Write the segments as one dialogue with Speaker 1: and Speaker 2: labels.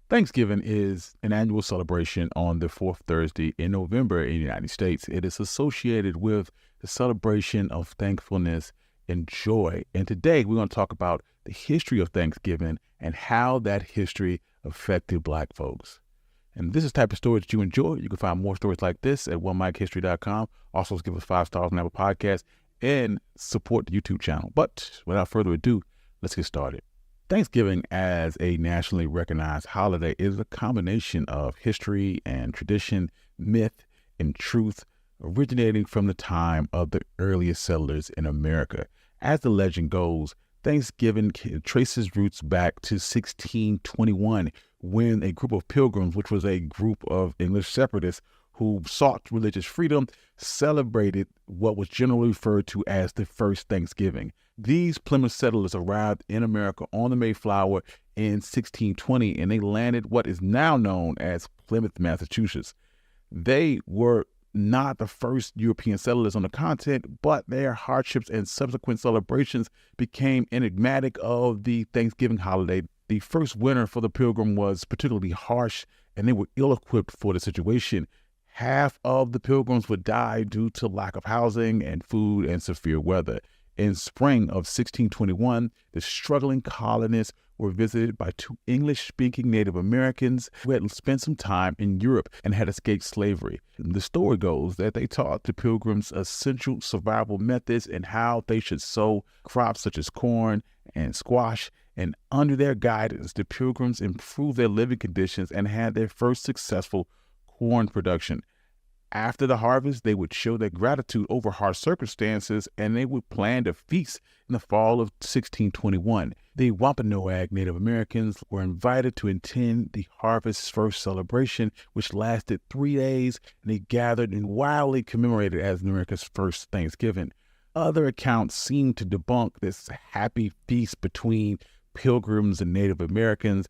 Speaker 1: Thanksgiving is an annual celebration on the fourth Thursday in November in the United States. It is associated with the celebration of thankfulness and joy. And today we're going to talk about the history of Thanksgiving and how that history affected Black folks. And this is the type of stories that you enjoy. You can find more stories like this at onemichistory.com. Also, give us 5 stars on Apple Podcasts and support the YouTube channel. But without further ado, let's get started. Thanksgiving as a nationally recognized holiday is a combination of history and tradition, myth and truth, originating from the time of the earliest settlers in America. As the legend goes, Thanksgiving traces roots back to 1621, when a group of pilgrims, which was a group of English separatists who sought religious freedom, celebrated what was generally referred to as the first Thanksgiving. These Plymouth settlers arrived in America on the Mayflower in 1620, and they landed what is now known as Plymouth, Massachusetts. They were not the first European settlers on the continent, but their hardships and subsequent celebrations became enigmatic of the Thanksgiving holiday. The first winter for the pilgrim was particularly harsh, and they were ill-equipped for the situation. Half of the pilgrims would die due to lack of housing and food and severe weather. In spring of 1621, the struggling colonists were visited by 2 English-speaking Native Americans who had spent some time in Europe and had escaped slavery. The story goes that they taught the pilgrims essential survival methods and how they should sow crops such as corn and squash. And under their guidance, the pilgrims improved their living conditions and had their first successful corn production. After the harvest, they would show their gratitude over harsh circumstances, and they would plan a feast in the fall of 1621. The Wampanoag Native Americans were invited to attend the harvest's first celebration, which lasted 3 days, and they gathered and wildly commemorated as America's first Thanksgiving. Other accounts seem to debunk this happy feast between pilgrims and Native Americans,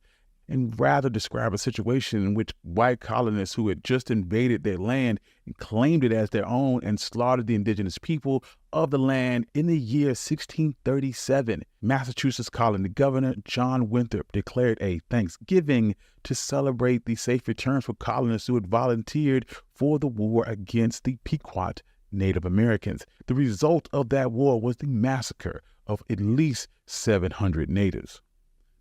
Speaker 1: and rather describe a situation in which white colonists who had just invaded their land and claimed it as their own and slaughtered the indigenous people of the land in the year 1637. Massachusetts colony governor John Winthrop declared a Thanksgiving to celebrate the safe return for colonists who had volunteered for the war against the Pequot Native Americans. The result of that war was the massacre of at least 700 natives.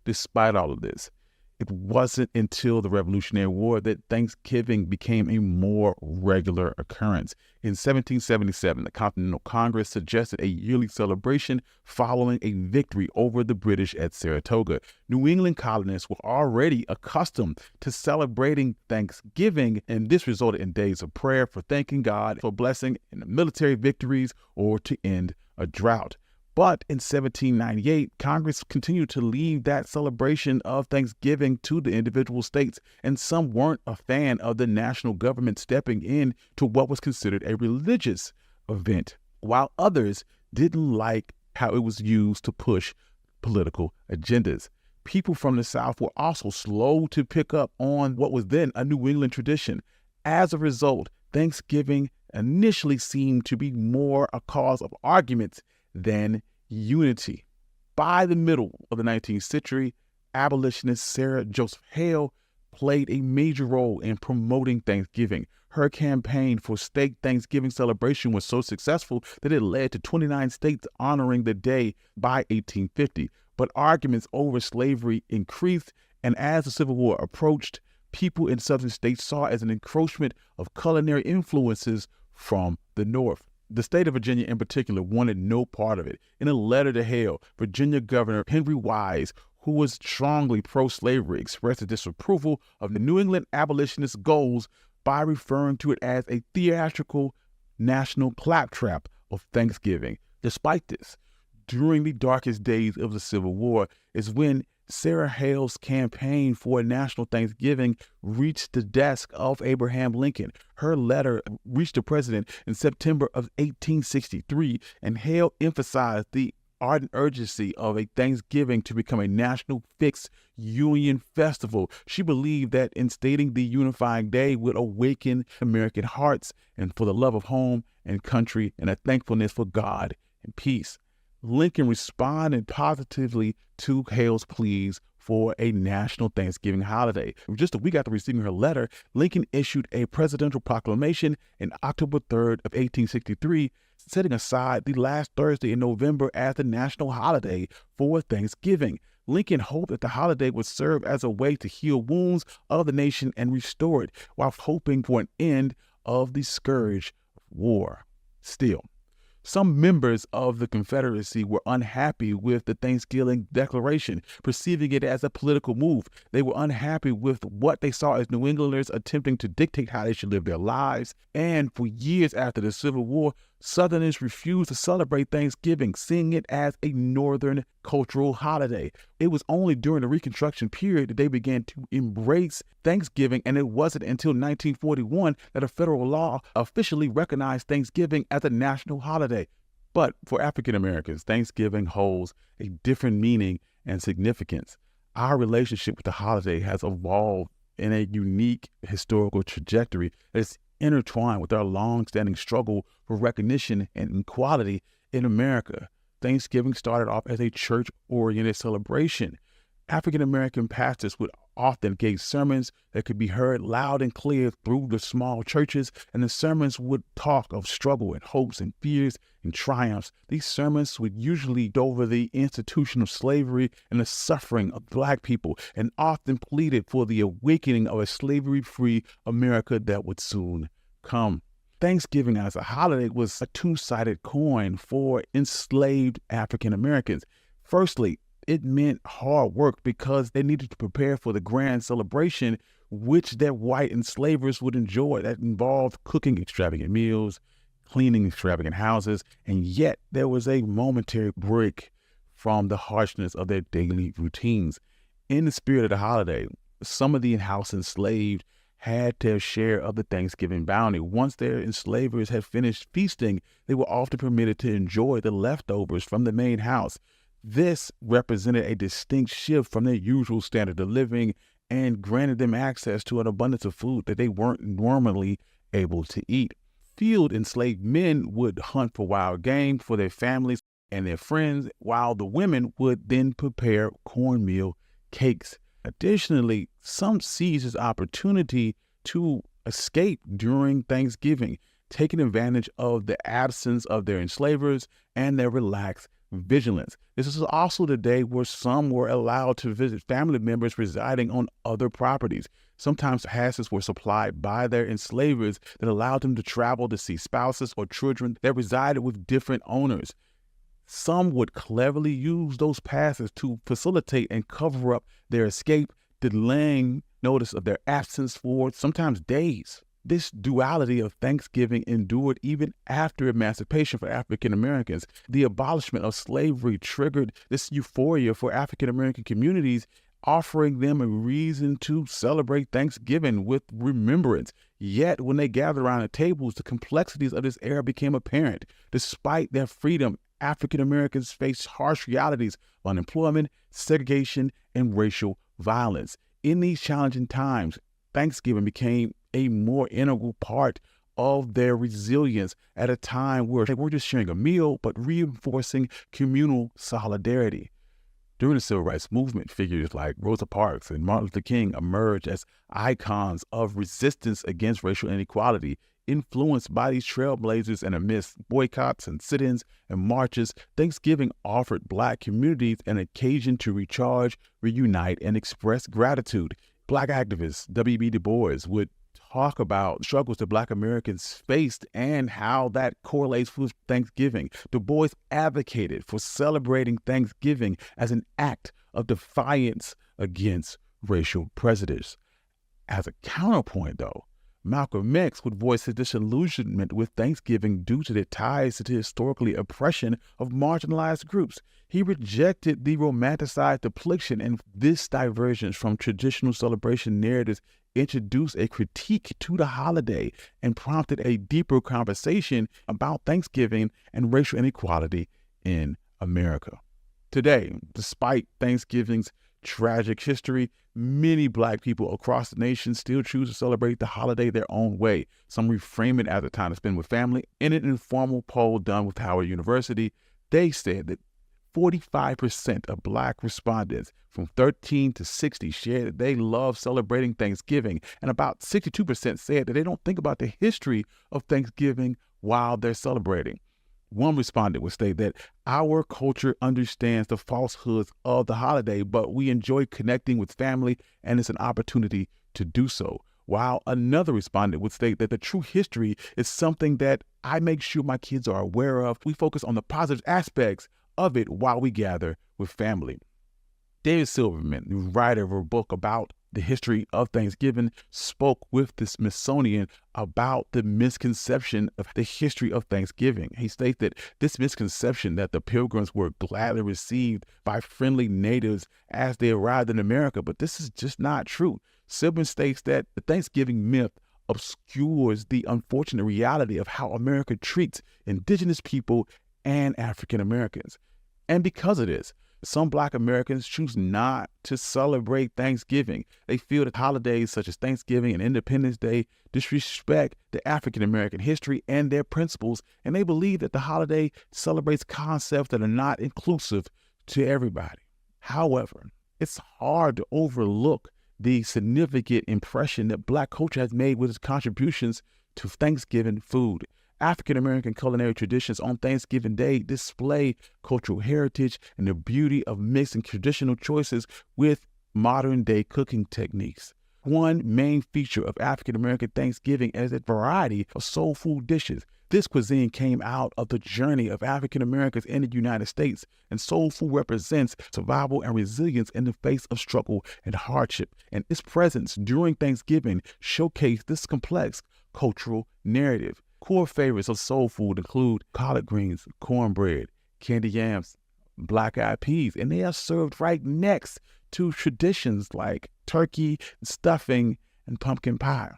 Speaker 1: Despite all of this, it wasn't until the Revolutionary War that Thanksgiving became a more regular occurrence. In 1777, the Continental Congress suggested a yearly celebration following a victory over the British at Saratoga. New England colonists were already accustomed to celebrating Thanksgiving, and this resulted in days of prayer for thanking God for blessing in the military victories or to end a drought. But in 1798, Congress continued to leave that celebration of Thanksgiving to the individual states, and some weren't a fan of the national government stepping in to what was considered a religious event, while others didn't like how it was used to push political agendas. People from the South were also slow to pick up on what was then a New England tradition. As a result, Thanksgiving initially seemed to be more a cause of arguments than unity. By the middle of the 19th century, abolitionist Sarah Joseph Hale played a major role in promoting Thanksgiving. Her campaign for state Thanksgiving celebration was so successful that it led to 29 states honoring the day by 1850. But arguments over slavery increased, and as the Civil War approached, people in southern states saw it as an encroachment of culinary influences from the North. The state of Virginia in particular wanted no part of it. In a letter to Hale, Virginia Governor Henry Wise, who was strongly pro-slavery, expressed his disapproval of the New England abolitionist goals by referring to it as a theatrical national claptrap of Thanksgiving. Despite this, during the darkest days of the Civil War is when Sarah Hale's campaign for a national Thanksgiving reached the desk of Abraham Lincoln. Her letter reached the president in September of 1863, and Hale emphasized the ardent urgency of a Thanksgiving to become a national fixed Union festival. She believed that instating the unifying day would awaken American hearts and for the love of home and country and a thankfulness for God and peace. Lincoln responded positively to Hale's pleas for a national Thanksgiving holiday. Just a week after receiving her letter, Lincoln issued a presidential proclamation on October 3rd of 1863, setting aside the last Thursday in November as the national holiday for Thanksgiving. Lincoln hoped that the holiday would serve as a way to heal wounds of the nation and restore it, while hoping for an end of the scourge of war. Still, some members of the Confederacy were unhappy with the Thanksgiving Declaration, perceiving it as a political move. They were unhappy with what they saw as New Englanders attempting to dictate how they should live their lives. And for years after the Civil War, Southerners refused to celebrate Thanksgiving, seeing it as a Northern cultural holiday. It was only during the Reconstruction period that they began to embrace Thanksgiving, and it wasn't until 1941 that a federal law officially recognized Thanksgiving as a national holiday. But for African Americans, Thanksgiving holds a different meaning and significance. Our relationship with the holiday has evolved in a unique historical trajectory that is intertwined with our long-standing struggle for recognition and equality in America. Thanksgiving started off as a church-oriented celebration. African-American pastors would often give sermons that could be heard loud and clear through the small churches, and the sermons would talk of struggle and hopes and fears and triumphs. These sermons would usually go over the institution of slavery and the suffering of Black people, and often pleaded for the awakening of a slavery-free America that would soon come. Thanksgiving as a holiday was a two-sided coin for enslaved African Americans. Firstly, it meant hard work because they needed to prepare for the grand celebration which their white enslavers would enjoy. That involved cooking extravagant meals, cleaning extravagant houses, and yet there was a momentary break from the harshness of their daily routines. In the spirit of the holiday, some of the in-house enslaved had their share of the Thanksgiving bounty. Once their enslavers had finished feasting, they were often permitted to enjoy the leftovers from the main house. This represented a distinct shift from their usual standard of living and granted them access to an abundance of food that they weren't normally able to eat. Field enslaved men would hunt for wild game for their families and their friends, while the women would then prepare cornmeal cakes. Additionally, some seized this opportunity to escape during Thanksgiving, taking advantage of the absence of their enslavers and their relaxed vigilance. This is also the day where some were allowed to visit family members residing on other properties. Sometimes passes were supplied by their enslavers that allowed them to travel to see spouses or children that resided with different owners. Some would cleverly use those passes to facilitate and cover up their escape, delaying notice of their absence for sometimes days. This duality of Thanksgiving endured even after emancipation for African Americans. The abolishment of slavery triggered this euphoria for African American communities, offering them a reason to celebrate Thanksgiving with remembrance. Yet, when they gathered around the tables, the complexities of this era became apparent. Despite their freedom, African Americans faced harsh realities of unemployment, segregation, and racial violence. In these challenging times, Thanksgiving became a more integral part of their resilience at a time where they weren't just sharing a meal, but reinforcing communal solidarity. During the Civil Rights Movement, figures like Rosa Parks and Martin Luther King emerged as icons of resistance against racial inequality. Influenced by these trailblazers and amidst boycotts and sit-ins and marches, Thanksgiving offered Black communities an occasion to recharge, reunite, and express gratitude. Black activist W.B. Du Bois would talk about struggles that Black Americans faced and how that correlates with Thanksgiving. Du Bois advocated for celebrating Thanksgiving as an act of defiance against racial prejudice. As a counterpoint, though, Malcolm X would voice his disillusionment with Thanksgiving due to the ties to the historically oppression of marginalized groups. He rejected the romanticized depiction, and this divergence from traditional celebration narratives introduced a critique to the holiday and prompted a deeper conversation about Thanksgiving and racial inequality in America. Today, despite Thanksgiving's tragic history, many Black people across the nation still choose to celebrate the holiday their own way. Some reframe it as a time to spend with family. In an informal poll done with Howard University, they said that 45% of Black respondents from 13 to 60 shared that they love celebrating Thanksgiving, and about 62% said that they don't think about the history of Thanksgiving while they're celebrating. One respondent would state that our culture understands the falsehoods of the holiday, but we enjoy connecting with family and it's an opportunity to do so. While another respondent would state that the true history is something that I make sure my kids are aware of. We focus on the positive aspects of it while we gather with family. David Silverman, the writer of a book about the history of Thanksgiving, spoke with the Smithsonian about the misconception of the history of Thanksgiving. He states that this misconception that the Pilgrims were gladly received by friendly natives as they arrived in America, but this is just not true. Silverman states that the Thanksgiving myth obscures the unfortunate reality of how America treats indigenous people and African Americans. And because of this, some Black Americans choose not to celebrate Thanksgiving. They feel that holidays such as Thanksgiving and Independence Day disrespect the African American history and their principles, and they believe that the holiday celebrates concepts that are not inclusive to everybody. However, it's hard to overlook the significant impression that Black culture has made with its contributions to Thanksgiving food. African American culinary traditions on Thanksgiving Day display cultural heritage and the beauty of mixing traditional choices with modern day cooking techniques. One main feature of African American Thanksgiving is a variety of soul food dishes. This cuisine came out of the journey of African Americans in the United States, and soul food represents survival and resilience in the face of struggle and hardship. And its presence during Thanksgiving showcased this complex cultural narrative. Core favorites of soul food include collard greens, cornbread, candy yams, black-eyed peas, and they are served right next to traditions like turkey, stuffing, and pumpkin pie.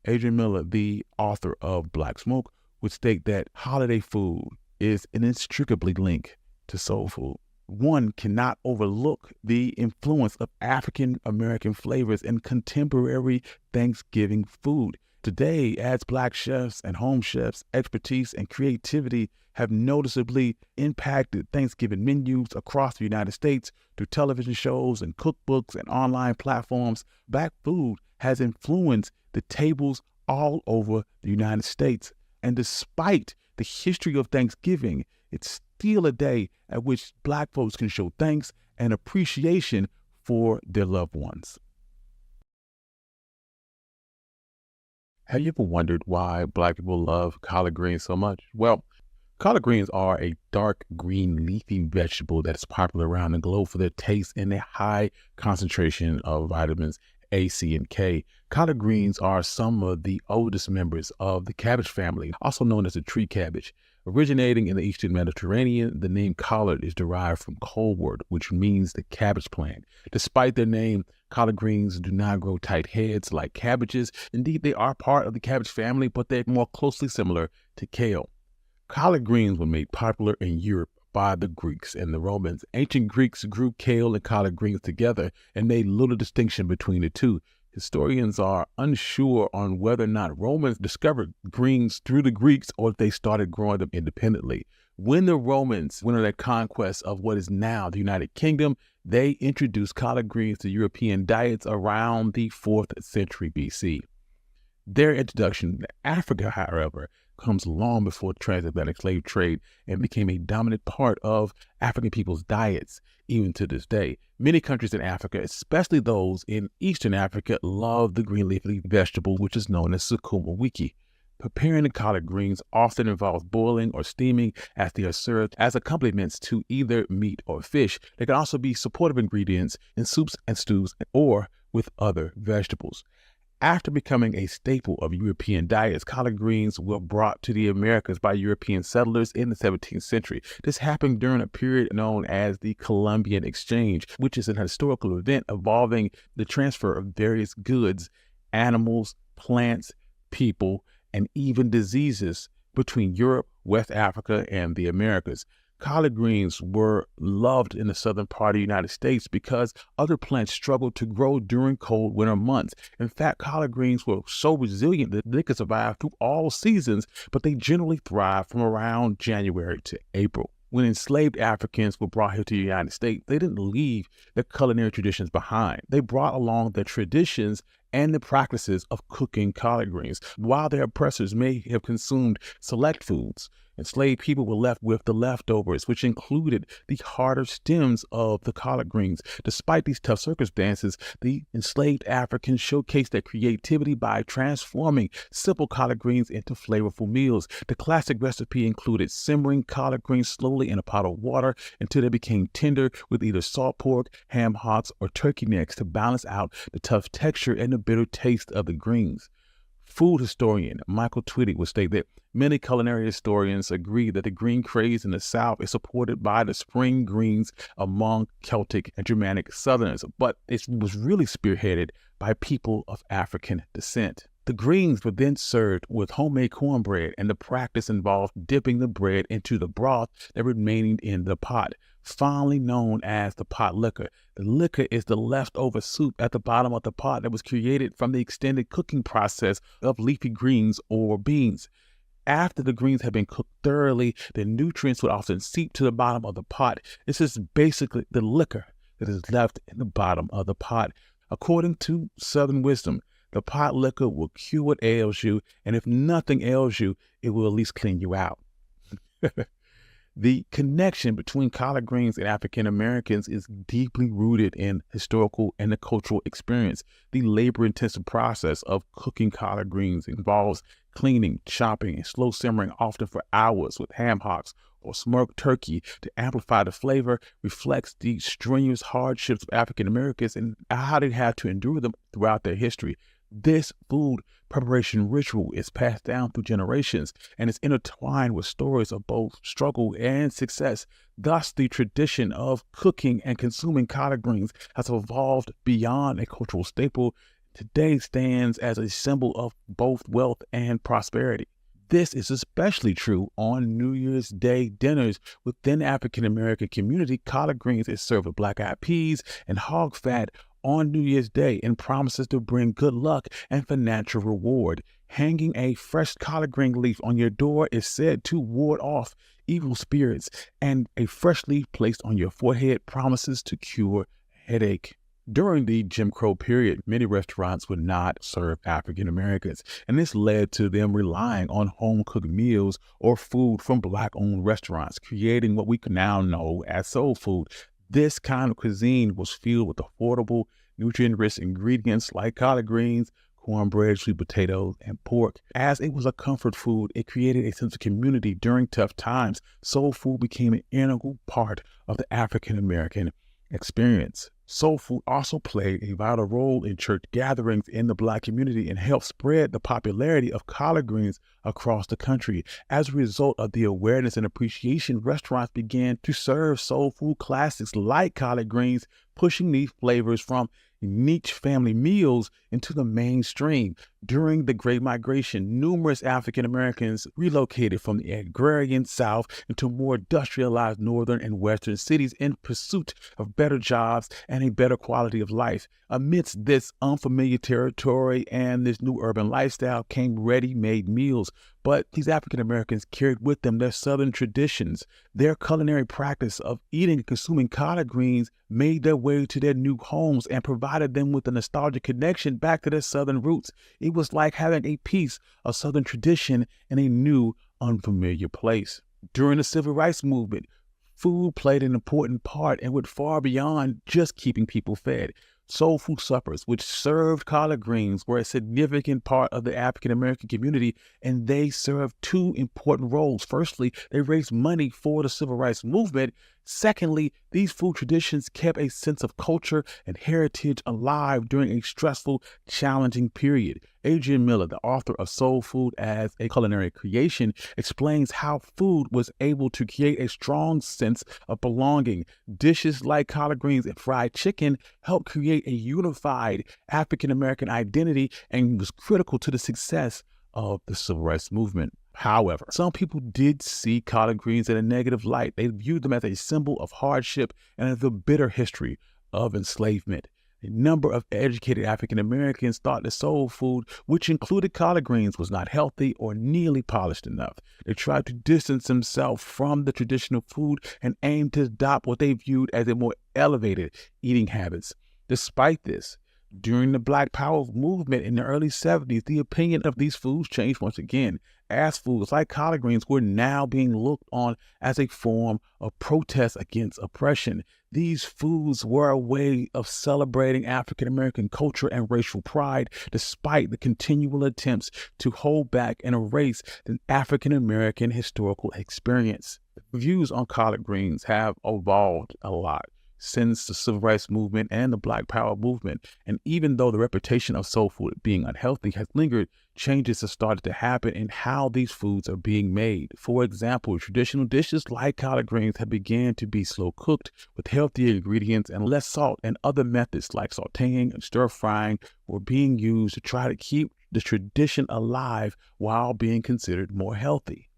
Speaker 1: Adrian Miller, the author of Black Smoke, would state that holiday food is inextricably linked to soul food. One cannot overlook the influence of African American flavors in contemporary Thanksgiving food. Today, as Black chefs and home chefs, expertise and creativity have noticeably impacted Thanksgiving menus across the United States through television shows and cookbooks and online platforms. Black food has influenced the tables all over the United States. And despite the history of Thanksgiving, it's still a day at which Black folks can show thanks and appreciation for their loved ones. Have you ever wondered why Black people love collard greens so much? Well, collard greens are a dark green leafy vegetable that is popular around the globe for their taste and their high concentration of vitamins A, C, and K. Collard greens are some of the oldest members of the cabbage family, also known as the tree cabbage. Originating in the Eastern Mediterranean, the name collard is derived from colewort, which means the cabbage plant. Despite their name, collard greens do not grow tight heads like cabbages. Indeed, they are part of the cabbage family, but they're more closely similar to kale. Collard greens were made popular in Europe by the Greeks and the Romans. Ancient Greeks grew kale and collard greens together and made little distinction between the two. Historians are unsure on whether or not Romans discovered greens through the Greeks or if they started growing them independently. When the Romans went on their conquest of what is now the United Kingdom, they introduced collard greens to European diets around the 4th century BC. Their introduction to Africa, however, comes long before transatlantic slave trade and became a dominant part of African people's diets, even to this day. Many countries in Africa, especially those in Eastern Africa, love the green leafy vegetable, which is known as sukuma wiki. Preparing the collard greens often involves boiling or steaming as they are served as accompaniments to either meat or fish. They can also be supportive ingredients in soups and stews or with other vegetables. After becoming a staple of European diets, collard greens were brought to the Americas by European settlers in the 17th century. This happened during a period known as the Columbian Exchange, which is an historical event involving the transfer of various goods, animals, plants, people, and even diseases between Europe, West Africa, and the Americas. Collard greens were loved in the southern part of the United States because other plants struggled to grow during cold winter months. In fact, collard greens were so resilient that they could survive through all seasons, but they generally thrive from around January to April. When enslaved Africans were brought here to the United States, they didn't leave their culinary traditions behind. They brought along their traditions and the practices of cooking collard greens. While their oppressors may have consumed select foods, enslaved people were left with the leftovers, which included the harder stems of the collard greens. Despite these tough circumstances, the enslaved Africans showcased their creativity by transforming simple collard greens into flavorful meals. The classic recipe included simmering collard greens slowly in a pot of water until they became tender with either salt pork, ham hocks, or turkey necks to balance out the tough texture and the bitter taste of the greens. Food historian Michael Twitty would state that many culinary historians agree that the green craze in the South is supported by the spring greens among Celtic and Germanic Southerners, but it was really spearheaded by people of African descent. The greens were then served with homemade cornbread, and the practice involved dipping the bread into the broth that remained in the pot, fondly known as the pot liquor. The liquor is the leftover soup at the bottom of the pot that was created from the extended cooking process of leafy greens or beans. After the greens have been cooked thoroughly, the nutrients would often seep to the bottom of the pot. This is basically the liquor that is left in the bottom of the pot. According to Southern wisdom, the pot liquor will cure what ails you, and if nothing ails you, it will at least clean you out. The connection between collard greens and African Americans is deeply rooted in historical and the cultural experience. The labor-intensive process of cooking collard greens involves cleaning, chopping, and slow simmering, often for hours, with ham hocks or smoked turkey to amplify the flavor. Reflects the strenuous hardships of African Americans and how they had to endure them throughout their history. This food preparation ritual is passed down through generations and is intertwined with stories of both struggle and success. Thus, the tradition of cooking and consuming collard greens has evolved beyond a cultural staple. Today stands as a symbol of both wealth and prosperity. This is especially true on New Year's Day dinners. Within the African American community, collard greens is served with black-eyed peas and hog fat on New Year's Day and promises to bring good luck and financial reward. Hanging a fresh collard green leaf on your door is said to ward off evil spirits, and a fresh leaf placed on your forehead promises to cure a headache. During the Jim Crow period, many restaurants would not serve African Americans, and this led to them relying on home-cooked meals or food from Black-owned restaurants, creating what we now know as soul food. This kind of cuisine was filled with affordable, nutrient-rich ingredients like collard greens, cornbread, sweet potatoes, and pork. As it was a comfort food, it created a sense of community during tough times. Soul food became an integral part of the African American experience. Soul food also played a vital role in church gatherings in the Black community and helped spread the popularity of collard greens across the country. As a result of the awareness and appreciation, restaurants began to serve soul food classics like collard greens, pushing these flavors from niche family meals into the mainstream. During the Great Migration, numerous African Americans relocated from the agrarian South into more industrialized northern and western cities in pursuit of better jobs and a better quality of life. Amidst this unfamiliar territory and this new urban lifestyle came ready-made meals, but these African Americans carried with them their Southern traditions. Their culinary practice of eating and consuming collard greens made their way to their new homes and provided them with a nostalgic connection back to their Southern roots. It was like having a piece of Southern tradition in a new, unfamiliar place. During the Civil Rights Movement, food played an important part and went far beyond just keeping people fed. Soul food suppers, which served collard greens, were a significant part of the African American community, and they served two important roles. Firstly, they raised money for the Civil Rights Movement. Secondly, these food traditions kept a sense of culture and heritage alive during a stressful, challenging period. Adrian Miller, the author of Soul Food as a Culinary Creation, explains how food was able to create a strong sense of belonging. Dishes like collard greens and fried chicken helped create a unified African American identity and was critical to the success of the Civil Rights Movement. However, some people did see collard greens in a negative light. They viewed them as a symbol of hardship and of the bitter history of enslavement. A number of educated African Americans thought the soul food, which included collard greens, was not healthy or nearly polished enough. They tried to distance themselves from the traditional food and aimed to adopt what they viewed as a more elevated eating habits. Despite this, during the Black Power movement in the early 70s, the opinion of these foods changed once again, as foods like collard greens were now being looked on as a form of protest against oppression. These foods were a way of celebrating African American culture and racial pride, despite the continual attempts to hold back and erase the African American historical experience. Views on collard greens have evolved a lot since the Civil Rights Movement and the Black Power movement. And even though the reputation of soul food being unhealthy has lingered, changes have started to happen in how these foods are being made. For example, traditional dishes like collard greens have began to be slow cooked with healthier ingredients and less salt, and other methods like sauteing and stir frying were being used to try to keep the tradition alive while being considered more healthy.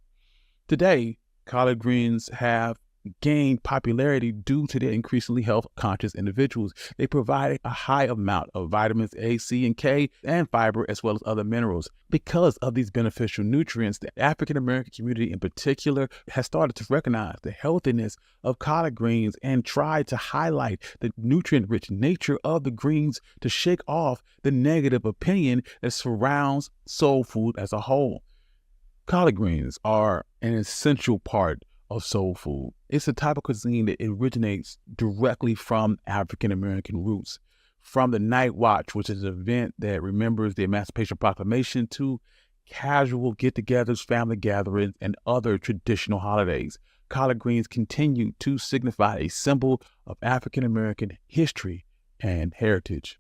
Speaker 1: Today, collard greens have gained popularity due to their increasingly health-conscious individuals. They provide a high amount of vitamins A, C, and K, and fiber, as well as other minerals. Because of these beneficial nutrients, the African American community in particular has started to recognize the healthiness of collard greens and try to highlight the nutrient-rich nature of the greens to shake off the negative opinion that surrounds soul food as a whole. Collard greens are an essential part of soul food. It's a type of cuisine that originates directly from African American roots. From the Night Watch, which is an event that remembers the Emancipation Proclamation, to casual get-togethers, family gatherings, and other traditional holidays, collard greens continue to signify a symbol of African American history and heritage.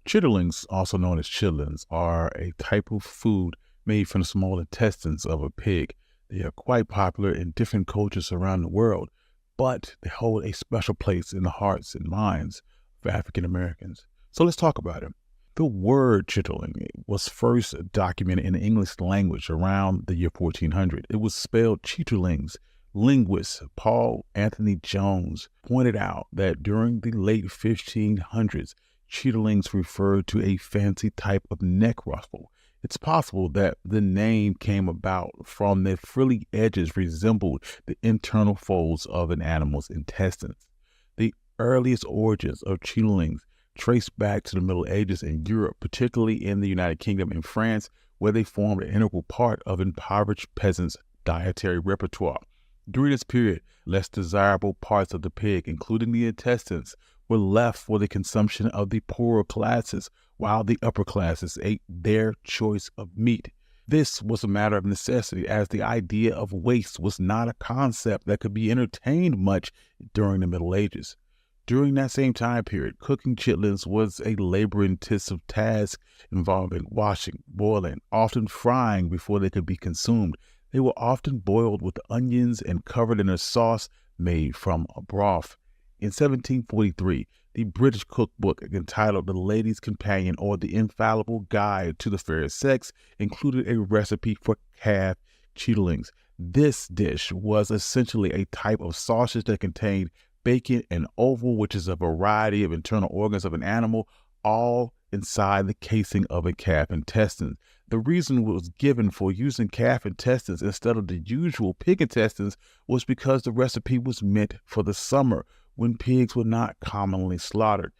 Speaker 1: Chitterlings, also known as chitlins, are a type of food made from the small intestines of a pig. They are quite popular in different cultures around the world, but they hold a special place in the hearts and minds of African Americans. So let's talk about it. The word chitterling was first documented in the English language around the year 1400. It was spelled chitterlings. Linguist Paul Anthony Jones pointed out that during the late 1500s, chitterlings referred to a fancy type of neck ruffle. It's possible that the name came about from their frilly edges resembled the internal folds of an animal's intestines. The earliest origins of chitterlings trace back to the Middle Ages in Europe, particularly in the United Kingdom and France, where they formed an integral part of impoverished peasants' dietary repertoire. During this period, less desirable parts of the pig, including the intestines, were left for the consumption of the poorer classes, while the upper classes ate their choice of meat. This was a matter of necessity, as the idea of waste was not a concept that could be entertained much during the Middle Ages. During that same time period, cooking chitlins was a labor-intensive task involving washing, boiling, often frying before they could be consumed. They were often boiled with onions and covered in a sauce made from a broth. In 1743, the British cookbook entitled The Lady's Companion, or The Infallible Guide to the Fair Sex, included a recipe for calf chitterlings. This dish was essentially a type of sausage that contained bacon and offal, which is a variety of internal organs of an animal, all inside the casing of a calf intestine. The reason was given for using calf intestines instead of the usual pig intestines was because the recipe was meant for the summer, when pigs were not commonly slaughtered.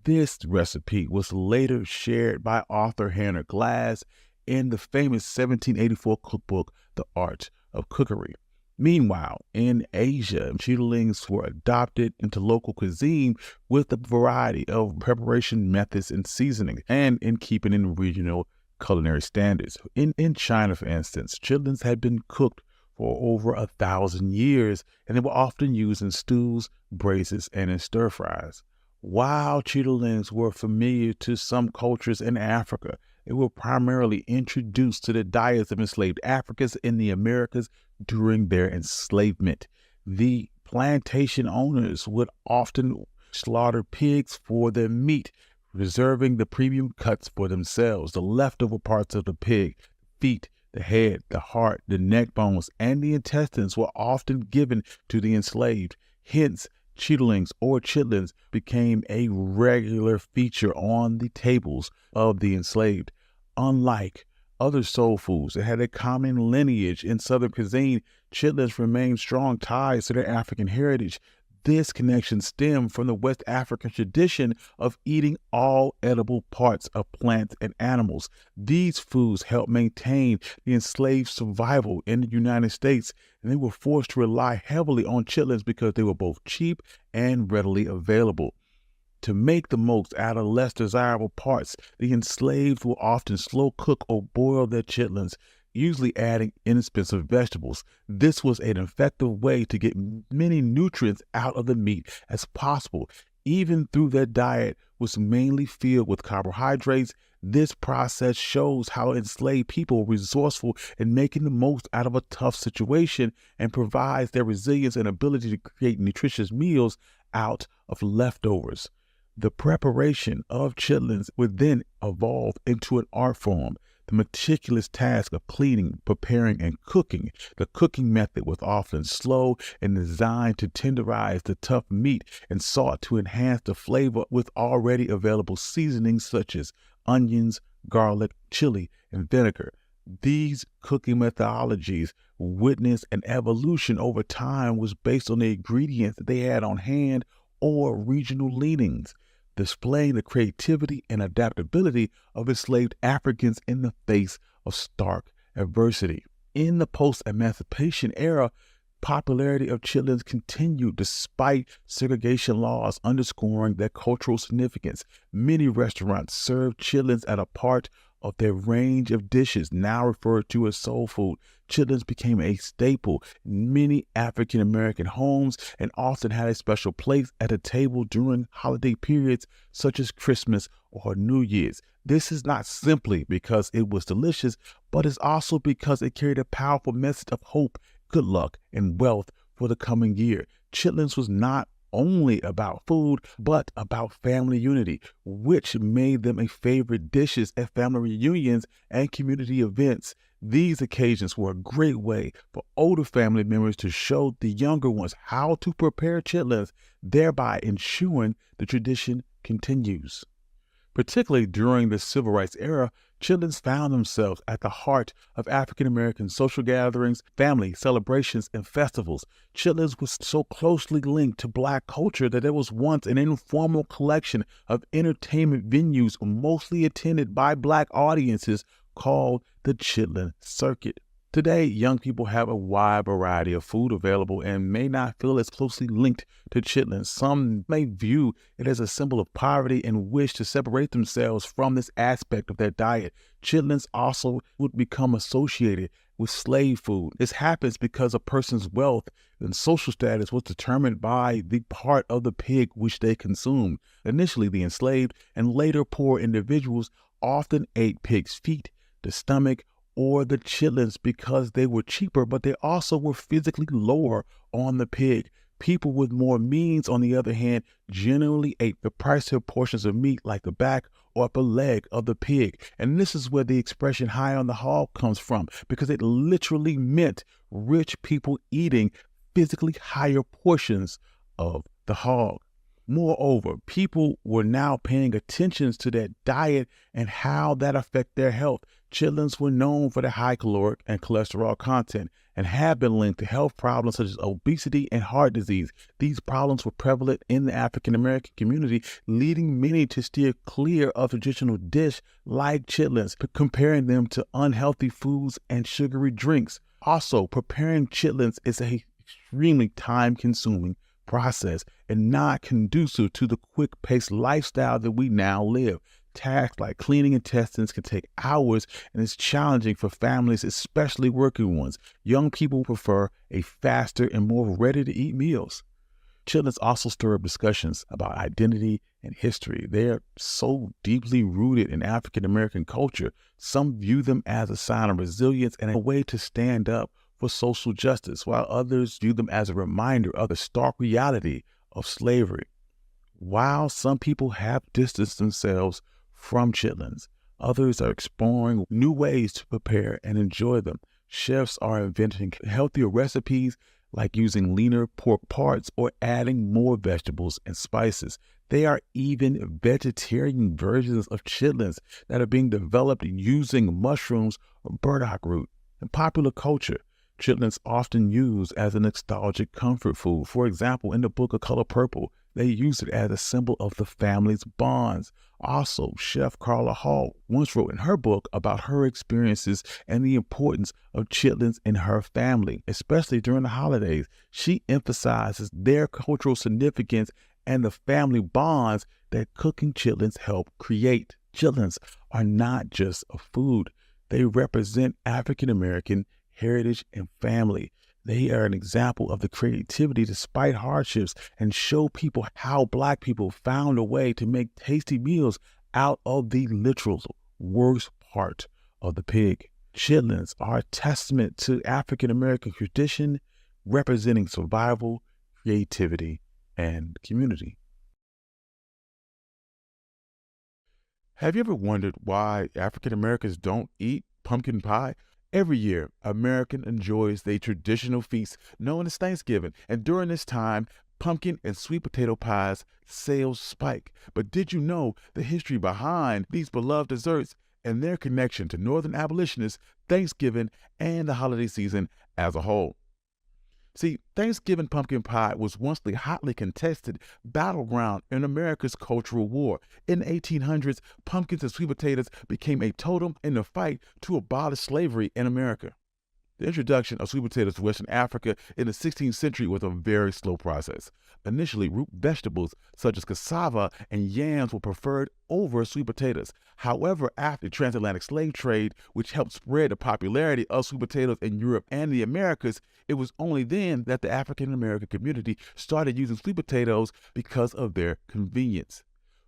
Speaker 1: This recipe was later shared by Arthur Hannah Glass in the famous 1784 cookbook, The Art of Cookery. Meanwhile, in Asia, chitterlings were adopted into local cuisine with a variety of preparation methods and seasonings, and in keeping in regional culinary standards. In China, for instance, chitlins had been cooked for over 1,000 years, and they were often used in stews, braises, and in stir fries. While chitterlings were familiar to some cultures in Africa, they were primarily introduced to the diets of enslaved Africans in the Americas during their enslavement. The plantation owners would often slaughter pigs for their meat, reserving the premium cuts for themselves. The leftover parts of the pig, feet, the head, the heart, the neck bones, and the intestines were often given to the enslaved. Hence, Cheetlings or chitlins became a regular feature on the tables of the enslaved. Unlike other soul foods that had a common lineage in Southern cuisine, chitlins remained strong ties to their African heritage. This connection stemmed from the West African tradition of eating all edible parts of plants and animals. These foods helped maintain the enslaved survival in the United States, and they were forced to rely heavily on chitlins because they were both cheap and readily available. To make the most out of less desirable parts, the enslaved will often slow cook or boil their chitlins, usually adding inexpensive vegetables. This was an effective way to get many nutrients out of the meat as possible. Even though their diet was mainly filled with carbohydrates, this process shows how enslaved people were resourceful in making the most out of a tough situation and provides their resilience and ability to create nutritious meals out of leftovers. The preparation of chitlins would then evolve into an art form. The meticulous task of cleaning, preparing, and cooking. The cooking method was often slow and designed to tenderize the tough meat and sought to enhance the flavor with already available seasonings such as onions, garlic, chili, and vinegar. These cooking methodologies witnessed an evolution over time was based on the ingredients that they had on hand or regional leanings, displaying the creativity and adaptability of enslaved Africans in the face of stark adversity. In the post-emancipation era, popularity of chitlins continued despite segregation laws, underscoring their cultural significance. Many restaurants served chitlins as a part of their range of dishes, now referred to as soul food. Chitlins became a staple in many African American homes and often had a special place at the table during holiday periods such as Christmas or New Year's. This is not simply because it was delicious, but it's also because it carried a powerful message of hope, good luck, and wealth for the coming year. Chitlins was not only about food, but about family unity, which made them a favorite dishes at family reunions and community events. These occasions were a great way for older family members to show the younger ones how to prepare chitlins, thereby ensuring the tradition continues. Particularly during the Civil Rights era, chitlins found themselves at the heart of African American social gatherings, family celebrations, and festivals. Chitlins was so closely linked to Black culture that there was once an informal collection of entertainment venues mostly attended by Black audiences called the Chitlin Circuit. Today, young people have a wide variety of food available and may not feel as closely linked to chitlins. Some may view it as a symbol of poverty and wish to separate themselves from this aspect of their diet. Chitlins also would become associated with slave food. This happens because a person's wealth and social status was determined by the part of the pig which they consumed. Initially, the enslaved and later poor individuals often ate pig's feet, the stomach, or the chitlins because they were cheaper, but they also were physically lower on the pig. People with more means, on the other hand, generally ate the pricier portions of meat like the back or upper leg of the pig. And this is where the expression high on the hog comes from, because it literally meant rich people eating physically higher portions of the hog. Moreover, people were now paying attention to their diet and how that affected their health. Chitlins were known for their high caloric and cholesterol content and have been linked to health problems such as obesity and heart disease. These problems were prevalent in the African American community, leading many to steer clear of traditional dish like chitlins, comparing them to unhealthy foods and sugary drinks. Also, preparing chitlins is a extremely time-consuming process and not conducive to the quick-paced lifestyle that we now live. Tasks like cleaning intestines can take hours and is challenging for families, especially working ones. Young people prefer a faster and more ready-to-eat meals. Chitlins also stir up discussions about identity and history. They are so deeply rooted in African American culture. Some view them as a sign of resilience and a way to stand up for social justice, while others view them as a reminder of the stark reality of slavery. While some people have distanced themselves from chitlins, others are exploring new ways to prepare and enjoy them. Chefs are inventing healthier recipes like using leaner pork parts or adding more vegetables and spices. There are even vegetarian versions of chitlins that are being developed using mushrooms or burdock root. In popular culture, chitlins often used as a nostalgic comfort food. For example, in the book A Color Purple, they use it as a symbol of the family's bonds. Also, Chef Carla Hall once wrote in her book about her experiences and the importance of chitlins in her family, especially during the holidays. She emphasizes their cultural significance and the family bonds that cooking chitlins help create. Chitlins are not just a food. They represent African American heritage and family. They are an example of the creativity despite hardships and show people how Black people found a way to make tasty meals out of the literal worst part of the pig. Chitlins are a testament to African American tradition, representing survival, creativity, and community. Have you ever wondered why African Americans don't eat pumpkin pie? Every year, American enjoys their traditional feast known as Thanksgiving, and during this time, pumpkin and sweet potato pies sales spike. But did you know the history behind these beloved desserts and their connection to Northern abolitionists, Thanksgiving, and the holiday season as a whole? See, Thanksgiving pumpkin pie was once the hotly contested battleground in America's cultural war. In the 1800s, pumpkins and sweet potatoes became a totem in the fight to abolish slavery in America. The introduction of sweet potatoes to Western Africa in the 16th century was a very slow process. Initially, root vegetables such as cassava and yams were preferred over sweet potatoes. However, after the transatlantic slave trade, which helped spread the popularity of sweet potatoes in Europe and the Americas, it was only then that the African American community started using sweet potatoes because of their convenience.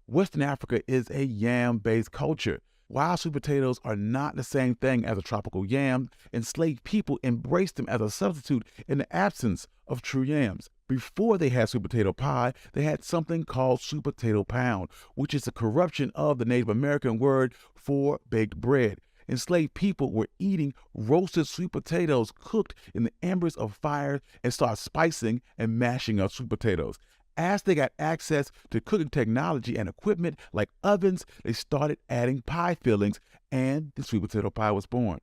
Speaker 1: Western Africa is a yam-based culture. While sweet potatoes are not the same thing as a tropical yam, enslaved people embraced them as a substitute in the absence of true yams. Before they had sweet potato pie, they had something called sweet potato pound, which is a corruption of the Native American word for baked bread. Enslaved people were eating roasted sweet potatoes cooked in the embers of fire and started spicing and mashing up sweet potatoes. As they got access to cooking technology and equipment like ovens, they started adding pie fillings, and the sweet potato pie was born.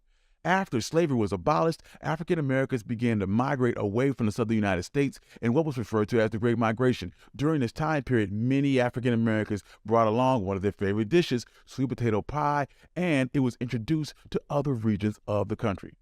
Speaker 1: After slavery was abolished, African Americans began to migrate away from the southern United States in what was referred to as the Great Migration. During this time period, many African Americans brought along one of their favorite dishes, sweet potato pie, and it was introduced to other regions of the country.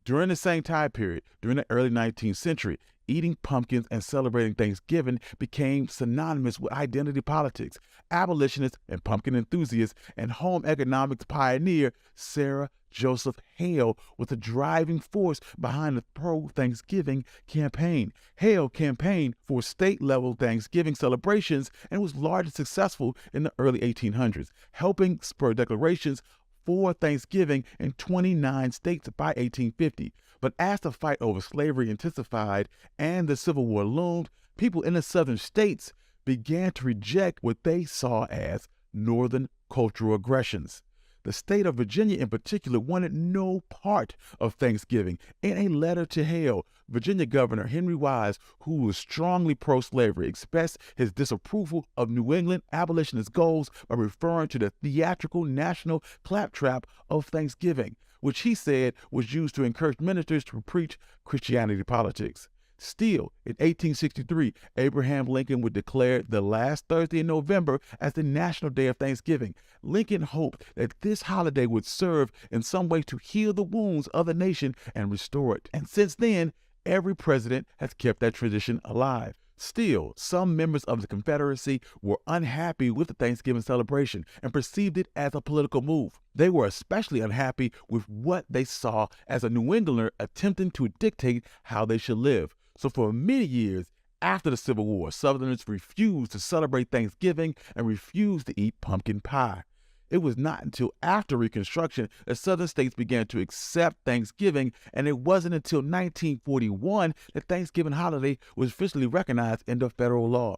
Speaker 1: During the same time period, during the early 19th century, eating pumpkins and celebrating Thanksgiving became synonymous with identity politics. Abolitionist and pumpkin enthusiast and home economics pioneer Sarah Joseph Hale was the driving force behind the pro-Thanksgiving campaign. Hale campaigned for state-level Thanksgiving celebrations and was largely successful in the early 1800s, helping spur declarations for Thanksgiving in 29 states by 1850. But as the fight over slavery intensified and the Civil War loomed, people in the southern states began to reject what they saw as Northern cultural aggressions. The state of Virginia in particular wanted no part of Thanksgiving. In a letter to Hale, Virginia Governor Henry Wise, who was strongly pro-slavery, expressed his disapproval of New England abolitionist goals by referring to the theatrical national claptrap of Thanksgiving, which he said was used to encourage ministers to preach Christianity politics. Still, in 1863, Abraham Lincoln would declare the last Thursday in November as the National Day of Thanksgiving. Lincoln hoped that this holiday would serve in some way to heal the wounds of the nation and restore it. And since then, every president has kept that tradition alive. Still, some members of the Confederacy were unhappy with the Thanksgiving celebration and perceived it as a political move. They were especially unhappy with what they saw as a New Englander attempting to dictate how they should live. So for many years after the Civil War, Southerners refused to celebrate Thanksgiving and refused to eat pumpkin pie. It was not until after Reconstruction that Southern states began to accept Thanksgiving, and it wasn't until 1941 that Thanksgiving holiday was officially recognized into federal law.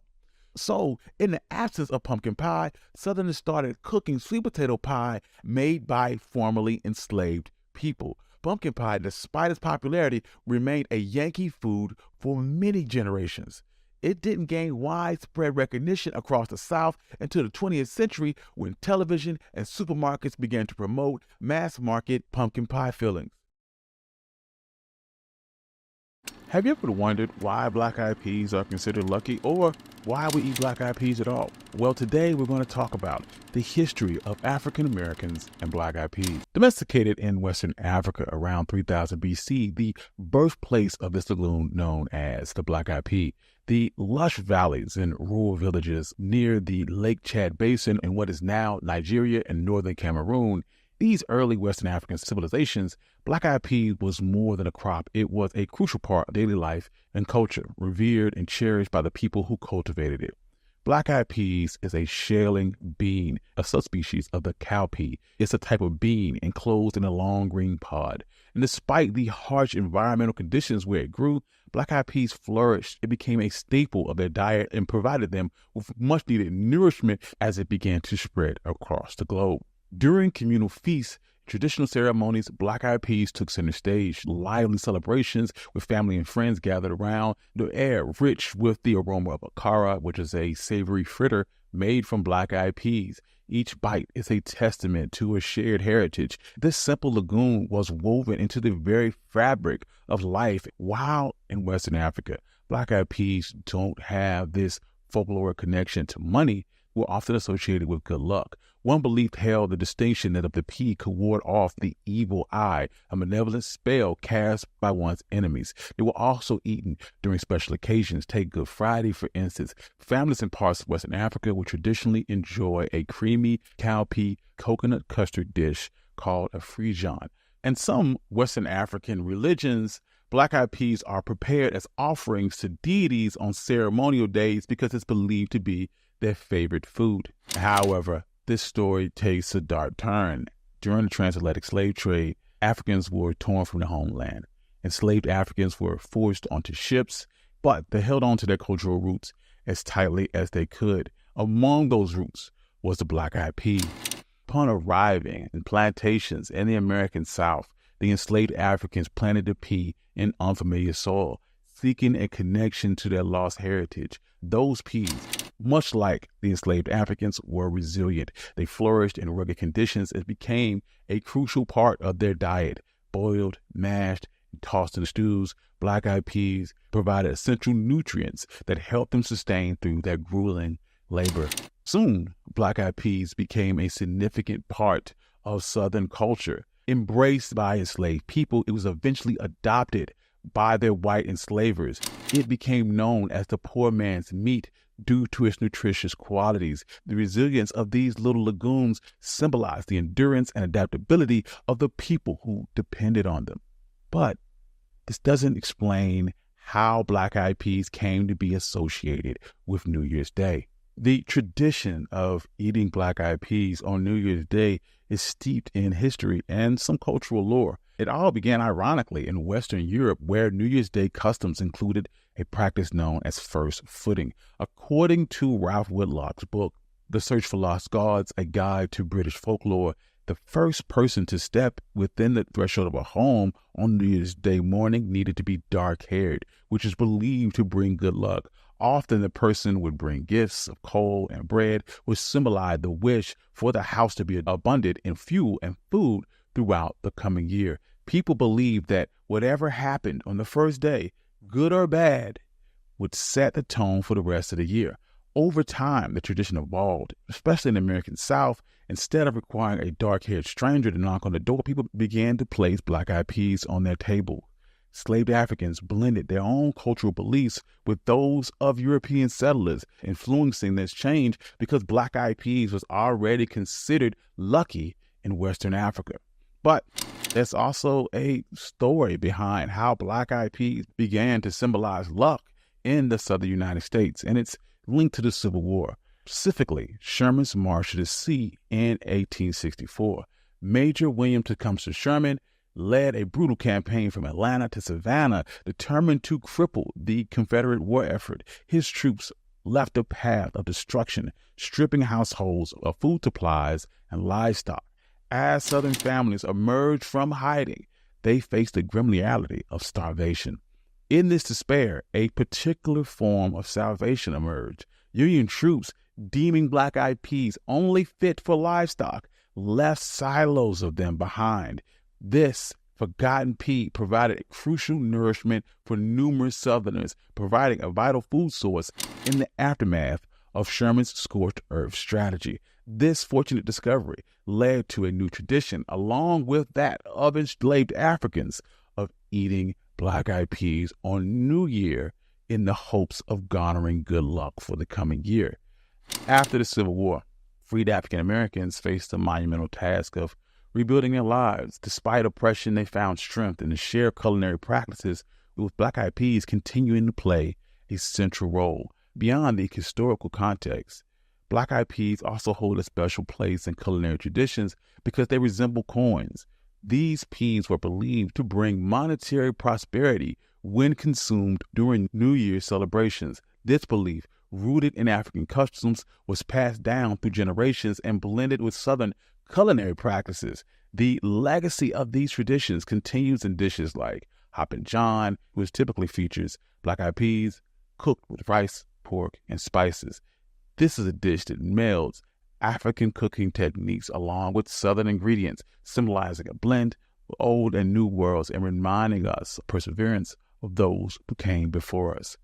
Speaker 1: So, in the absence of pumpkin pie, Southerners started cooking sweet potato pie made by formerly enslaved people. Pumpkin pie, despite its popularity, remained a Yankee food for many generations. It didn't gain widespread recognition across the South until the 20th century when television and supermarkets began to promote mass-market pumpkin pie fillings. Have you ever wondered why black-eyed peas are considered lucky or why we eat black-eyed peas at all? Well, today we're going to talk about the history of African Americans and black-eyed peas. Domesticated in Western Africa around 3000 BC, the birthplace of this legume known as the black-eyed pea. The lush valleys and rural villages near the Lake Chad Basin in what is now Nigeria and northern Cameroon, these early Western African civilizations, black-eyed peas was more than a crop. It was a crucial part of daily life and culture, revered and cherished by the people who cultivated it. Black-eyed peas is a shelling bean, a subspecies of the cowpea. It's a type of bean enclosed in a long green pod. And despite the harsh environmental conditions where it grew, black-eyed peas flourished. It became a staple of their diet and provided them with much-needed nourishment as it began to spread across the globe. During communal feasts, traditional ceremonies, black-eyed peas took center stage. Lively celebrations with family and friends gathered around, the air rich with the aroma of akara, which is a savory fritter made from black-eyed peas. Each bite is a testament to a shared heritage. This simple legume was woven into the very fabric of life. While in Western Africa, black-eyed peas don't have this folkloric connection to money, were often associated with good luck. One belief held the distinction that the pea could ward off the evil eye, a malevolent spell cast by one's enemies. They were also eaten during special occasions. Take Good Friday, for instance. Families in parts of Western Africa would traditionally enjoy a creamy cowpea coconut custard dish called a frijan. In some Western African religions, black-eyed peas are prepared as offerings to deities on ceremonial days because it's believed to be their favorite food. However, this story takes a dark turn. During the transatlantic slave trade, Africans were torn from their homeland. Enslaved Africans were forced onto ships, but they held on to their cultural roots as tightly as they could. Among those roots was the black-eyed pea. Upon arriving in plantations in the American South, the enslaved Africans planted the pea in unfamiliar soil, seeking a connection to their lost heritage. Those peas, much like the enslaved Africans, were resilient. They flourished in rugged conditions and became a crucial part of their diet. Boiled, mashed, and tossed in stews, black-eyed peas provided essential nutrients that helped them sustain through their grueling labor. Soon, black-eyed peas became a significant part of Southern culture. Embraced by enslaved people, it was eventually adopted by their white enslavers. It became known as the poor man's meat due to its nutritious qualities. The resilience of these little legumes symbolized the endurance and adaptability of the people who depended on them. But this doesn't explain how black-eyed peas came to be associated with New Year's Day. The tradition of eating black-eyed peas on New Year's Day is steeped in history and some cultural lore. It all began ironically in Western Europe, where New Year's Day customs included a practice known as first footing. According to Ralph Whitlock's book, The Search for Lost Gods, A Guide to British Folklore, the first person to step within the threshold of a home on New Year's Day morning needed to be dark-haired, which is believed to bring good luck. Often the person would bring gifts of coal and bread, which symbolized the wish for the house to be abundant in fuel and food throughout the coming year. People believed that whatever happened on the first day, good or bad, would set the tone for the rest of the year. Over time, the tradition evolved, especially in the American South. Instead of requiring a dark-haired stranger to knock on the door, people began to place black-eyed peas on their table. Enslaved Africans blended their own cultural beliefs with those of European settlers, influencing this change because black-eyed peas was already considered lucky in Western Africa. But there's also a story behind how black-eyed peas began to symbolize luck in the southern United States, and it's linked to the Civil War, specifically Sherman's March to the Sea in 1864. Major William Tecumseh Sherman led a brutal campaign from Atlanta to Savannah, determined to cripple the Confederate war effort. His troops left a path of destruction, stripping households of food supplies and livestock. As Southern families emerged from hiding, they faced the grim reality of starvation. In this despair, a particular form of salvation emerged. Union troops, deeming black-eyed peas only fit for livestock, left silos of them behind. This forgotten pea provided crucial nourishment for numerous Southerners, providing a vital food source in the aftermath of Sherman's scorched earth strategy. This fortunate discovery led to a new tradition, along with that of enslaved Africans, of eating black-eyed peas on New Year in the hopes of garnering good luck for the coming year. After the Civil War, freed African Americans faced the monumental task of rebuilding their lives. Despite oppression, they found strength in the shared culinary practices, with black-eyed peas continuing to play a central role. Beyond the historical context, black-eyed peas also hold a special place in culinary traditions because they resemble coins. These peas were believed to bring monetary prosperity when consumed during New Year's celebrations. This belief, rooted in African customs, was passed down through generations and blended with Southern culinary practices. The legacy of these traditions continues in dishes like Hoppin' John, which typically features black-eyed peas cooked with rice, pork, and spices. This is a dish that melds African cooking techniques along with Southern ingredients, symbolizing a blend of old and new worlds and reminding us of perseverance of those who came before us.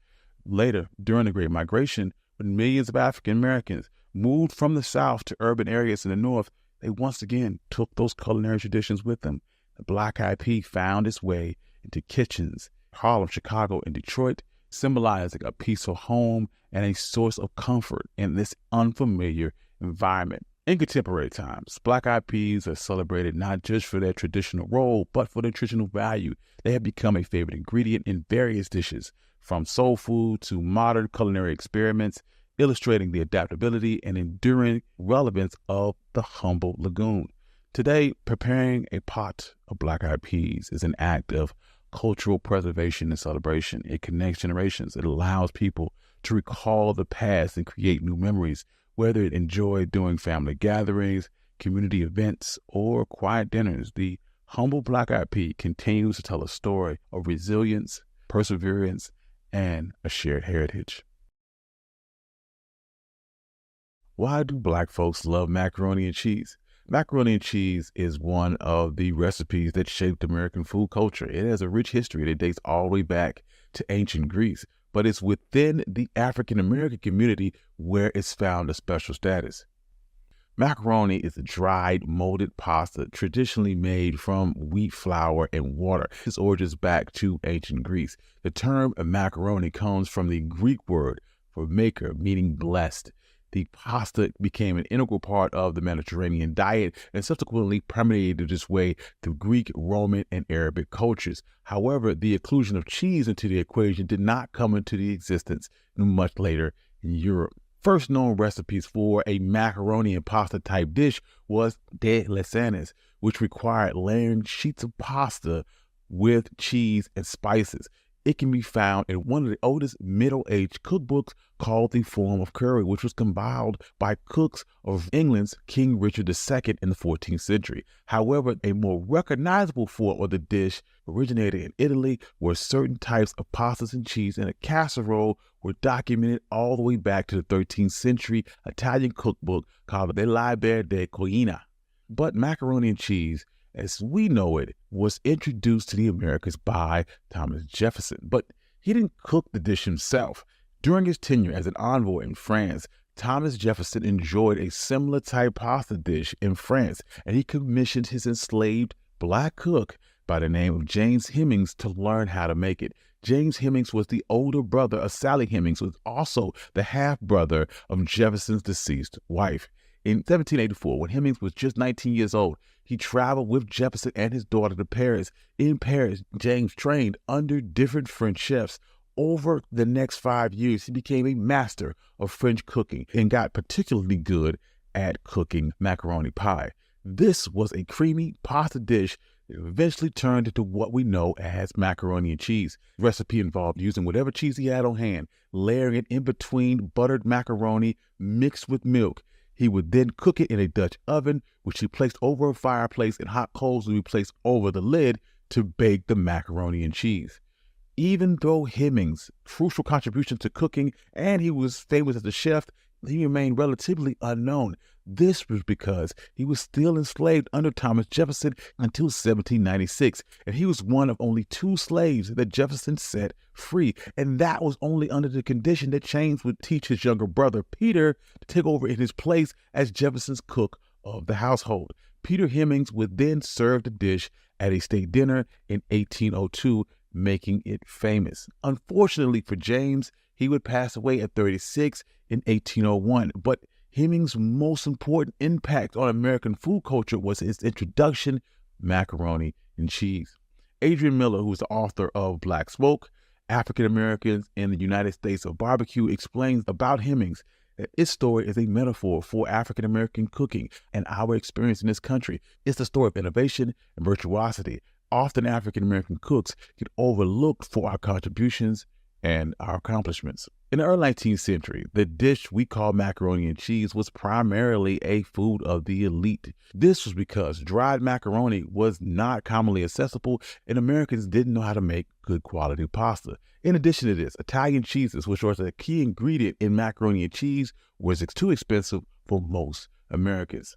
Speaker 1: Later, during the Great Migration, when millions of African Americans moved from the South to urban areas in the North, they once again took those culinary traditions with them. The black-eyed pea found its way into kitchens, Harlem, Chicago, and Detroit, symbolizing a peaceful home and a source of comfort in this unfamiliar environment. In contemporary times, black-eyed peas are celebrated not just for their traditional role, but for their nutritional value. They have become a favorite ingredient in various dishes, from soul food to modern culinary experiments, illustrating the adaptability and enduring relevance of the humble legume. Today, preparing a pot of black-eyed peas is an act of cultural preservation and celebration. It connects generations. It allows people to recall the past and create new memories, whether it enjoyed during family gatherings, community events, or quiet dinners. The humble black-eyed pea continues to tell a story of resilience, perseverance, and a shared heritage. Why do black folks love macaroni and cheese? Macaroni and cheese is one of the recipes that shaped American food culture. It has a rich history that dates all the way back to ancient Greece, but it's within the African American community where it's found a special status. Macaroni is a dried, molded pasta traditionally made from wheat flour and water. This origins back to ancient Greece. The term macaroni comes from the Greek word for maker, meaning blessed. The pasta became an integral part of the Mediterranean diet and subsequently permeated this way through Greek, Roman, and Arabic cultures. However, the inclusion of cheese into the equation did not come into the existence much later in Europe. First known recipes for a macaroni and pasta type dish was de lasagne, which required layering sheets of pasta with cheese and spices. It can be found in one of the oldest Middle-aged cookbooks called The Form of Curry, which was compiled by cooks of England's King Richard II in the 14th century. However, a more recognizable form of the dish originated in Italy, where certain types of pastas and cheese in a casserole were documented all the way back to the 13th century Italian cookbook called De Liber de Cucina. But macaroni and cheese, as we know it, was introduced to the Americas by Thomas Jefferson, but he didn't cook the dish himself. During his tenure as an envoy in France, Thomas Jefferson enjoyed a similar type pasta dish in France, and he commissioned his enslaved black cook by the name of James Hemings to learn how to make it. James Hemings was the older brother of Sally Hemings, who was also the half-brother of Jefferson's deceased wife. In 1784, when Hemings was just 19 years old, he traveled with Jefferson and his daughter to Paris. In Paris, James trained under different French chefs. Over the next 5 years, he became a master of French cooking and got particularly good at cooking macaroni pie. This was a creamy pasta dish that eventually turned into what we know as macaroni and cheese. The recipe involved using whatever cheese he had on hand, layering it in between buttered macaroni mixed with milk. He would then cook it in a Dutch oven, which he placed over a fireplace, and hot coals would be placed over the lid to bake the macaroni and cheese. Even though Hemings' crucial contribution to cooking and he was famous as a chef, he remained relatively unknown. This was because he was still enslaved under Thomas Jefferson until 1796, and he was one of only 2 slaves that Jefferson set free, and that was only under the condition that James would teach his younger brother Peter to take over in his place as Jefferson's cook of the household. Peter Hemings would then serve the dish at a state dinner in 1802, making it famous. Unfortunately for James, he would pass away at 36 in 1801, but Hemings' most important impact on American food culture was his introduction, macaroni and cheese. Adrian Miller, who is the author of Black Smoke, African Americans in the United States of Barbecue, explains about Hemings that its story is a metaphor for African American cooking and our experience in this country. It's the story of innovation and virtuosity. Often African American cooks get overlooked for our contributions and our accomplishments. In the early 19th century, the dish we call macaroni and cheese was primarily a food of the elite. This was because dried macaroni was not commonly accessible and Americans didn't know how to make good quality pasta. In addition to this, Italian cheeses, which was a key ingredient in macaroni and cheese, was too expensive for most Americans.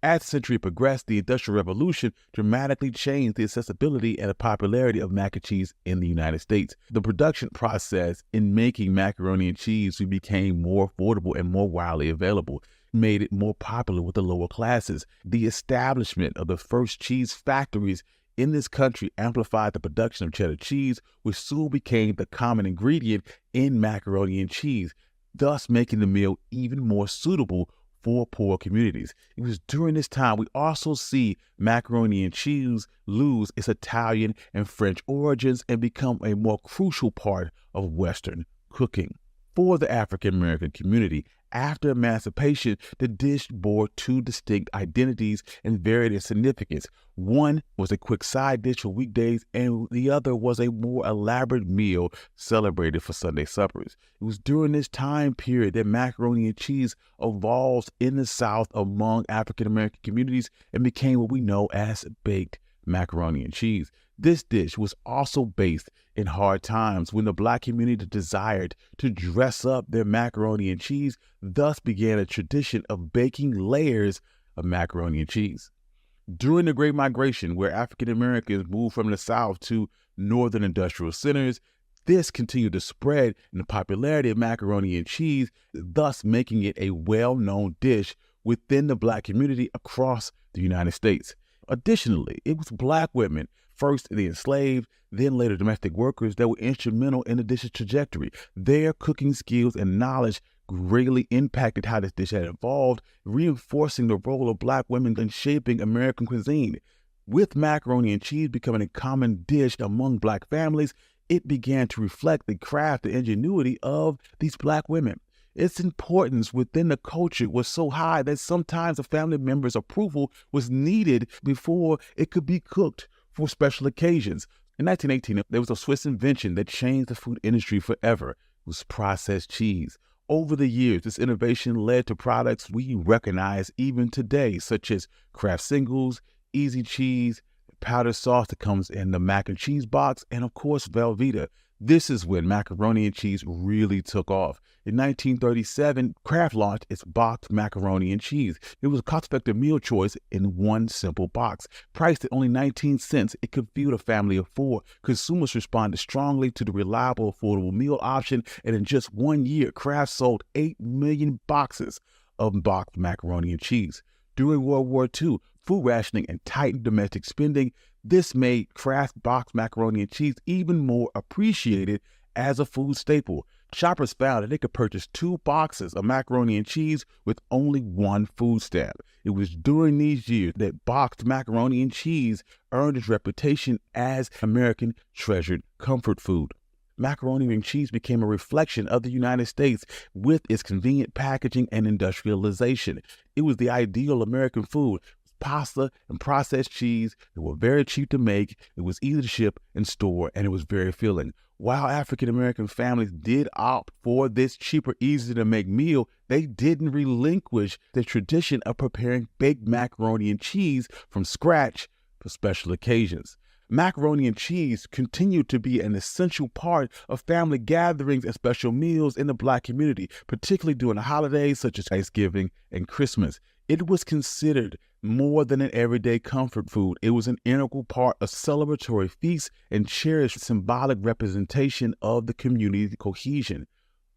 Speaker 1: As the century progressed, the Industrial Revolution dramatically changed the accessibility and the popularity of mac and cheese in the United States. The production process in making macaroni and cheese became more affordable and more widely available, made it more popular with the lower classes. The establishment of the first cheese factories in this country amplified the production of cheddar cheese, which soon became the common ingredient in macaroni and cheese, thus making the meal even more suitable for poor communities. It was during this time we also see macaroni and cheese lose its Italian and French origins and become a more crucial part of Western cooking. For the African American community, after emancipation, the dish bore 2 distinct identities and varied in significance. One was a quick side dish for weekdays, and the other was a more elaborate meal celebrated for Sunday suppers. It was during this time period that macaroni and cheese evolved in the South among African American communities and became what we know as baked macaroni and cheese. This dish was also based in hard times when the Black community desired to dress up their macaroni and cheese, thus began a tradition of baking layers of macaroni and cheese. During the Great Migration, where African Americans moved from the South to northern industrial centers, this continued to spread in the popularity of macaroni and cheese, thus making it a well-known dish within the Black community across the United States. Additionally, it was Black women, first the enslaved, then later domestic workers, that were instrumental in the dish's trajectory. Their cooking skills and knowledge greatly impacted how this dish had evolved, reinforcing the role of Black women in shaping American cuisine. With macaroni and cheese becoming a common dish among Black families, it began to reflect the craft and ingenuity of these Black women. Its importance within the culture was so high that sometimes a family member's approval was needed before it could be cooked for special occasions. In 1918, there was a Swiss invention that changed the food industry forever. It was processed cheese. Over the years, this innovation led to products we recognize even today, such as Kraft Singles, Easy Cheese, powdered sauce that comes in the mac and cheese box, and of course, Velveeta. This is when macaroni and cheese really took off. In 1937, Kraft launched its boxed macaroni and cheese. It was a cost-effective meal choice in one simple box. Priced at only 19 cents, it could feed a family of 4. Consumers responded strongly to the reliable, affordable meal option, and in just 1 year, Kraft sold 8 million boxes of boxed macaroni and cheese. During World War II, food rationing and tightened domestic spending, this made Kraft boxed macaroni and cheese even more appreciated as a food staple. Shoppers found that they could purchase 2 boxes of macaroni and cheese with only 1 food stamp. It was during these years that boxed macaroni and cheese earned its reputation as American treasured comfort food. Macaroni and cheese became a reflection of the United States with its convenient packaging and industrialization. It was the ideal American food. Pasta and processed cheese. They were very cheap to make. It was easy to ship and store, and it was very filling. While African American families did opt for this cheaper, easy to make meal, they didn't relinquish the tradition of preparing baked macaroni and cheese from scratch for special occasions. Macaroni and cheese continued to be an essential part of family gatherings and special meals in the Black community, particularly during the holidays such as Thanksgiving and Christmas. It was considered more than an everyday comfort food. It was an integral part of celebratory feasts and cherished symbolic representation of the community cohesion.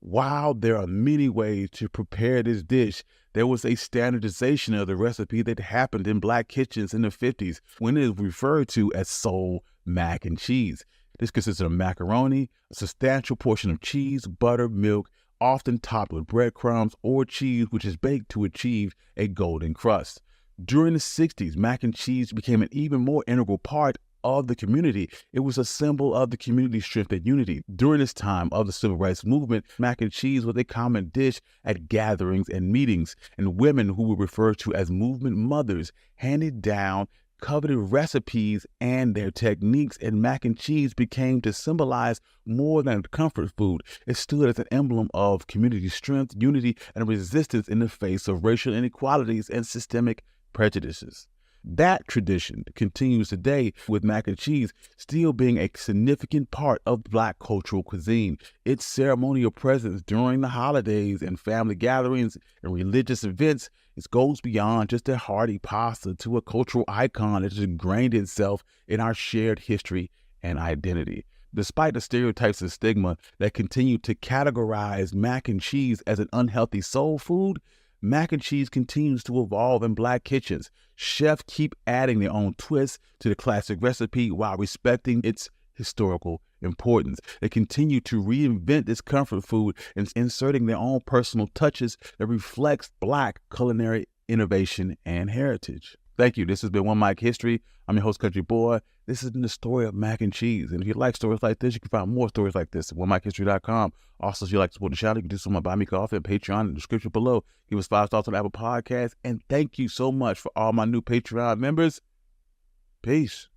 Speaker 1: While there are many ways to prepare this dish, there was a standardization of the recipe that happened in Black kitchens in the 50s when it was referred to as soul mac and cheese. This consisted of macaroni, a substantial portion of cheese, butter, milk, often topped with breadcrumbs or cheese, which is baked to achieve a golden crust. During the 60s, mac and cheese became an even more integral part of the community. It was a symbol of the community's strength and unity. During this time of the civil rights movement, mac and cheese was a common dish at gatherings and meetings, and women who were referred to as movement mothers handed down coveted recipes and their techniques, and mac and cheese became to symbolize more than a comfort food. It stood as an emblem of community strength, unity, and resistance in the face of racial inequalities and systemic prejudices. That tradition continues today, with mac and cheese still being a significant part of Black cultural cuisine. Its ceremonial presence during the holidays and family gatherings and religious events, it goes beyond just a hearty pasta to a cultural icon that has ingrained itself in our shared history and identity. Despite the stereotypes and stigma that continue to categorize mac and cheese as an unhealthy soul food, mac and cheese continues to evolve in Black kitchens. Chefs keep adding their own twists to the classic recipe while respecting its historical importance. They continue to reinvent this comfort food and inserting their own personal touches that reflects Black culinary innovation and heritage. Thank you. This has been One Mic History. I'm your host, Country Boy. This has been the story of mac and cheese. And if you like stories like this, you can find more stories like this at OneMicHistory.com. Also, if you like to support the channel, you can do so on my Buy Me Coffee and Patreon in the description below. Give us 5 stars on Apple Podcasts. And thank you so much for all my new Patreon members. Peace.